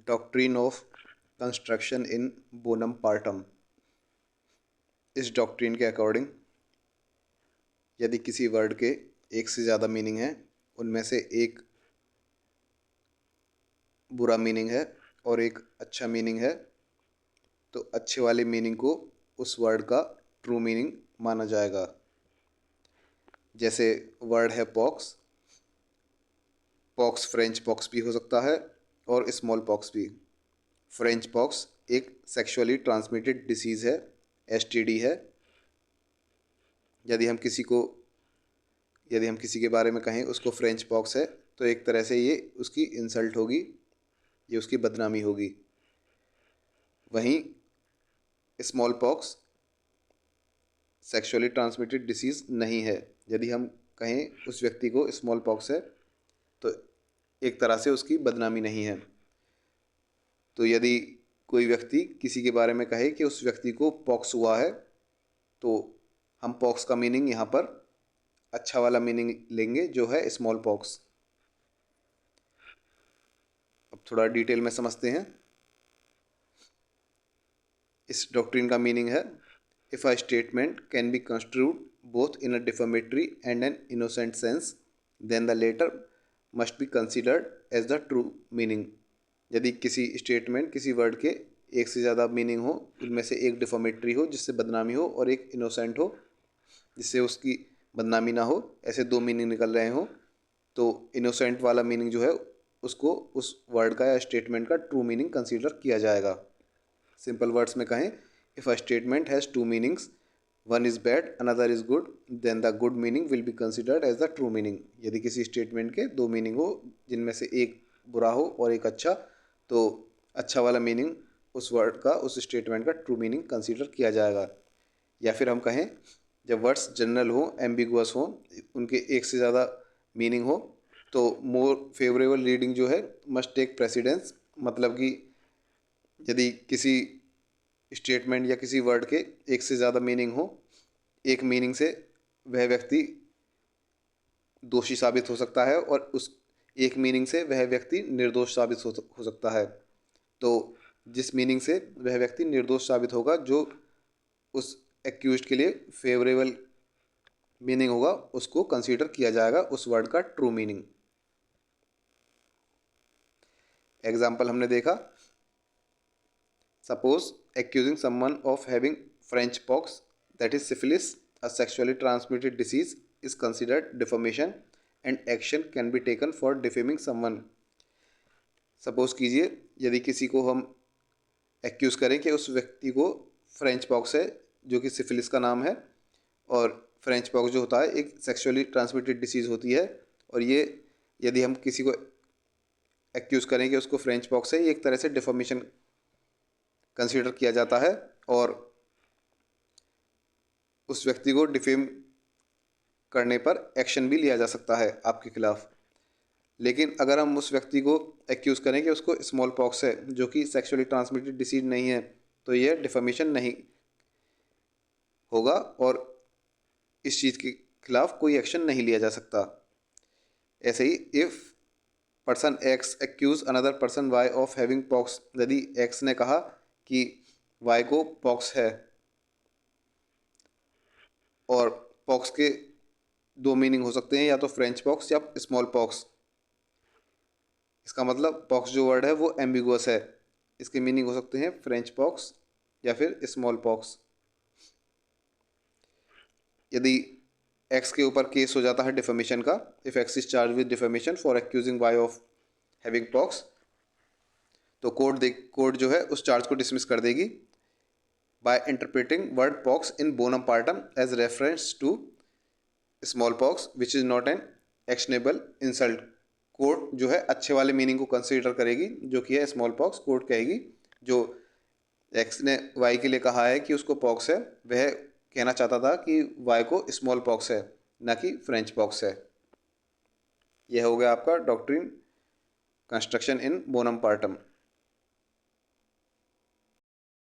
Doctrine of construction in Bonham partum. इस doctrine के according यदि किसी वर्ड के एक से ज़्यादा मीनिंग है, उनमें से एक बुरा मीनिंग है और एक अच्छा मीनिंग है, तो अच्छे वाले मीनिंग को उस वर्ड का ट्रू मीनिंग माना जाएगा। जैसे वर्ड है पॉक्स, पॉक्स फ्रेंच पॉक्स भी हो सकता है और स्मॉल पॉक्स भी। फ्रेंच पॉक्स एक सेक्सुअली ट्रांसमिटेड डिसीज़ है, एसटीडी है। यदि हम किसी के बारे में कहें उसको फ्रेंच पॉक्स है, तो एक तरह से ये उसकी इंसल्ट होगी, ये उसकी बदनामी होगी। वहीं small pox sexually transmitted disease नहीं है। यदि हम कहें उस व्यक्ति को स्मॉल पॉक्स है, तो एक तरह से उसकी बदनामी नहीं है। तो यदि कोई व्यक्ति किसी के बारे में कहे कि उस व्यक्ति को पॉक्स हुआ है, तो हम पॉक्स का मीनिंग यहाँ पर अच्छा वाला मीनिंग लेंगे, जो है स्मॉल पॉक्स। अब थोड़ा डिटेल में समझते हैं। इस डॉक्ट्रिन का मीनिंग है, if a statement can be construed both in a defamatory and an innocent sense, then the latter must be considered as the true meaning. यदि किसी स्टेटमेंट, किसी वर्ड के एक से ज़्यादा मीनिंग हो, उनमें से एक डिफेमेटरी हो जिससे बदनामी हो और एक इनोसेंट हो जिससे उसकी बदनामी ना हो, ऐसे दो मीनिंग निकल रहे हों, तो इनोसेंट वाला मीनिंग जो है उसको उस वर्ड का या स्टेटमेंट का ट्रू मीनिंग कंसीडर किया जाएगा। सिंपल वर्ड्स में कहें, if a statement has two meanings, one is bad another is good, then the good meaning will be considered as the true meaning. यदि किसी स्टेटमेंट के दो मीनिंग हो जिनमें से एक बुरा हो और एक अच्छा, तो अच्छा वाला मीनिंग उस वर्ड का, उस स्टेटमेंट का ट्रू मीनिंग कंसीडर किया जाएगा। या फिर हम कहें, जब वर्ड्स जनरल हो, एम्बिगुअस हो, उनके एक से ज़्यादा मीनिंग हो, तो मोर फेवरेबल रीडिंग जो है मस्ट टेक प्रेसिडेंस। मतलब कि यदि किसी स्टेटमेंट या किसी वर्ड के एक से ज़्यादा मीनिंग हो, एक मीनिंग से वह व्यक्ति दोषी साबित हो सकता है और उस एक मीनिंग से वह व्यक्ति निर्दोष साबित हो सकता है। तो जिस मीनिंग से वह व्यक्ति निर्दोष साबित होगा, जो उस एक्यूज्ड के लिए फेवरेबल मीनिंग होगा, उसको कंसीडर किया जाएगा उस वर्ड का ट्रू मीनिंग। एग्जाम्पल हमने देखा, suppose accusing someone of having French pox, that is syphilis, a sexually transmitted disease, is considered defamation and action can be taken for defaming someone। Suppose कीजिए, यदि किसी को हम एक्यूज़ करें कि उस व्यक्ति को फ्रेंच पॉक्स है, जो कि सिफिलिस का नाम है, और फ्रेंच पॉक्स जो होता है एक सेक्सुअली ट्रांसमिटेड डिसीज़ होती है, और ये यदि हम किसी को एक्यूज़ करें कि उसको फ्रेंच पॉक्स है, ये एक तरह से डिफॉर्मेशन कंसीडर किया जाता है और उस व्यक्ति को डिफेम करने पर एक्शन भी लिया जा सकता है आपके खिलाफ। लेकिन अगर हम उस व्यक्ति को एक्यूज़ करें कि उसको स्मॉल पॉक्स है, जो कि सेक्सुअली ट्रांसमिटेड डिसीज नहीं है, तो यह डिफेमेशन नहीं होगा और इस चीज़ के खिलाफ कोई एक्शन नहीं लिया जा सकता। ऐसे ही, if person X accuse another person Y of having pox, यदि एक्स ने कहा कि वाई को पॉक्स है, और पॉक्स के दो मीनिंग हो सकते हैं, या तो फ्रेंच पॉक्स या स्मॉल पॉक्स। इसका मतलब पॉक्स जो वर्ड है वो एम्बिगुअस है, इसके मीनिंग हो सकते हैं फ्रेंच पॉक्स या फिर स्मॉल पॉक्स। यदि एक्स के ऊपर केस हो जाता है डिफेमेशन का, if X is charge with defamation for accusing Y of having pox, तो कोर्ट जो है उस चार्ज को डिसमिस कर देगी by interpreting word pox in bonum partum as reference to small pox which is not an actionable insult। Court जो है अच्छे वाले मीनिंग को कंसीडर करेगी, जो कि है स्मॉल पॉक्स। कोर्ट कहेगी जो एक्स ने वाई के लिए कहा है कि उसको पॉक्स है, वह कहना चाहता था कि वाई को स्मॉल पॉक्स है, ना कि फ्रेंच पॉक्स है। यह हो गया आपका डॉक्ट्रिन कंस्ट्रक्शन इन बोनम पार्टम।